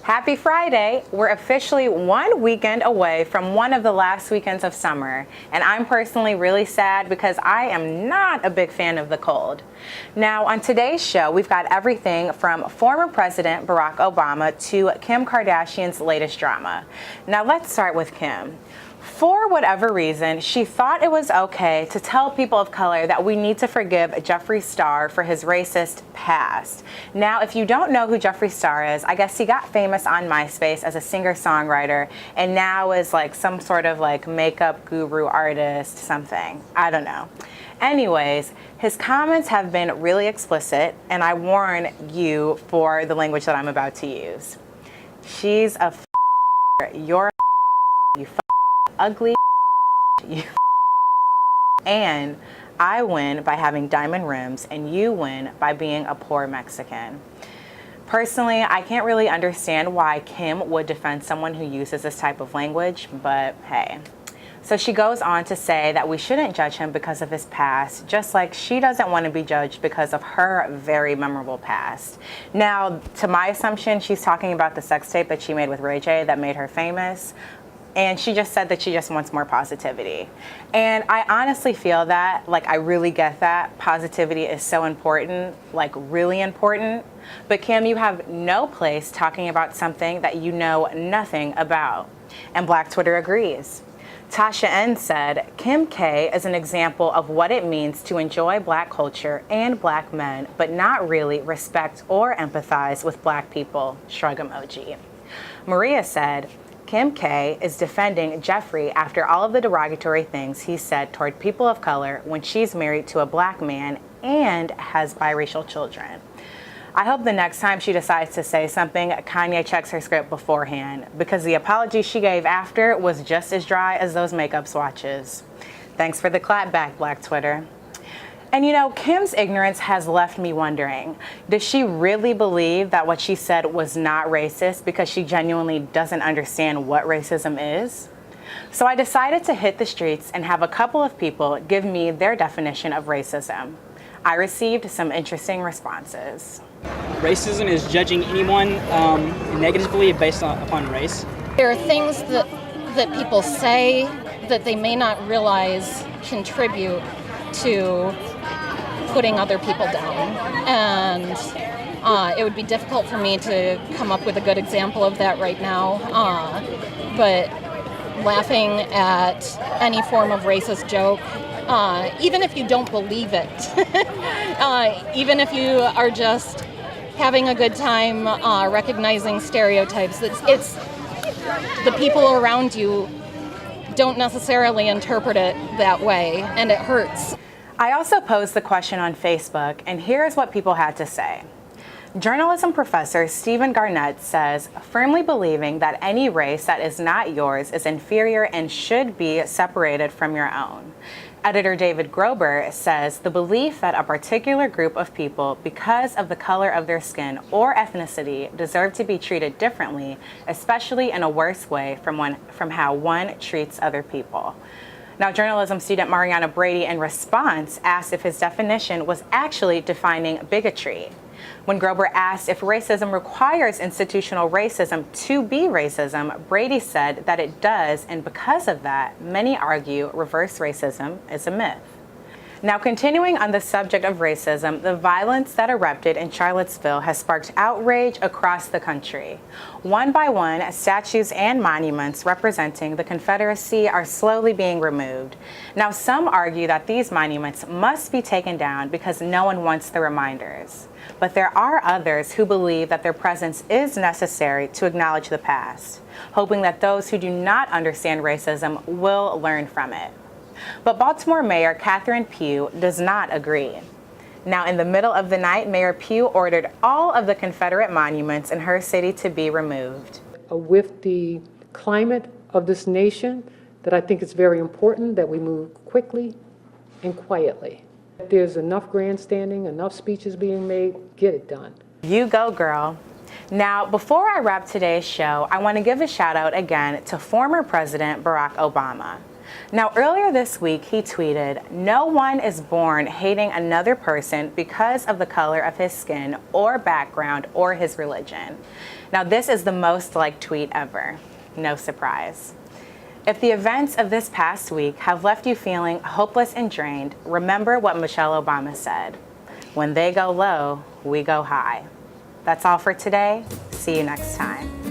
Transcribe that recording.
Happy Friday! We're officially one weekend away from one of the last weekends of summer, and I'm personally really sad because I am not a big fan of the cold. Now, on today's show, we've got everything from former President Barack Obama to Kim Kardashian's latest drama. Now, let's start with Kim. For whatever reason, she thought it was okay to tell people of color that we need to forgive Jeffree Star for his racist past. Now, if you don't know who Jeffree Star is, I guess he got famous on MySpace as a singer-songwriter and now is like some sort of like makeup guru artist, something. I don't know. Anyways, his comments have been really explicit, and I warn you for the language that I'm about to use. She's a you're you ugly you and I win by having diamond rims and you win by being a poor Mexican. Personally, I can't really understand why Kim would defend someone who uses this type of language, but hey. So she goes on to say that we shouldn't judge him because of his past, just like she doesn't want to be judged because of her very memorable past. Now, to my assumption, she's talking about the sex tape that she made with Ray J that made her famous. And she just said that she just wants more positivity. And I honestly feel that, like, I really get that. Positivity is so important, like really important. But Kim, you have no place talking about something that you know nothing about. And Black Twitter agrees. Tasha N said, Kim K is an example of what it means to enjoy Black culture and Black men, but not really respect or empathize with Black people, shrug emoji. Maria said, Kim K is defending Jeffree after all of the derogatory things he said toward people of color when she's married to a Black man and has biracial children. I hope the next time she decides to say something, Kanye checks her script beforehand, because the apology she gave after was just as dry as those makeup swatches. Thanks for the clap back, Black Twitter. And you know, Kim's ignorance has left me wondering, does she really believe that what she said was not racist because she genuinely doesn't understand what racism is? So I decided to hit the streets and have a couple of people give me their definition of racism. I received some interesting responses. Racism is judging anyone negatively based upon race. There are things that people say that they may not realize contribute to putting other people down. And it would be difficult for me to come up with a good example of that right now. But laughing at any form of racist joke, even if you don't believe it, even if you are just having a good time recognizing stereotypes, it's the people around you don't necessarily interpret it that way, and it hurts. I also posed the question on Facebook, and here's what people had to say. Journalism professor Stephen Garnett says, firmly believing that any race that is not yours is inferior and should be separated from your own. Editor David Grober says the belief that a particular group of people, because of the color of their skin or ethnicity, deserve to be treated differently, especially in a worse way from how one treats other people. Now, journalism student Mariana Brady, in response, asked if his definition was actually defining bigotry. When Grober asked if racism requires institutional racism to be racism, Brady said that it does, and because of that, many argue reverse racism is a myth. Now, continuing on the subject of racism, the violence that erupted in Charlottesville has sparked outrage across the country. One by one, statues and monuments representing the Confederacy are slowly being removed. Now, some argue that these monuments must be taken down because no one wants the reminders. But there are others who believe that their presence is necessary to acknowledge the past, hoping that those who do not understand racism will learn from it. But Baltimore Mayor Catherine Pugh does not agree. Now, in the middle of the night, Mayor Pugh ordered all of the Confederate monuments in her city to be removed. With the climate of this nation, that I think it's very important that we move quickly and quietly. If there's enough grandstanding, enough speeches being made, get it done. You go, girl. Now, before I wrap today's show, I want to give a shout out again to former President Barack Obama. Now, earlier this week, he tweeted, "No one is born hating another person because of the color of his skin or background or his religion." Now, this is the most liked tweet ever. No surprise. If the events of this past week have left you feeling hopeless and drained, remember what Michelle Obama said: "When they go low, we go high." That's all for today. See you next time.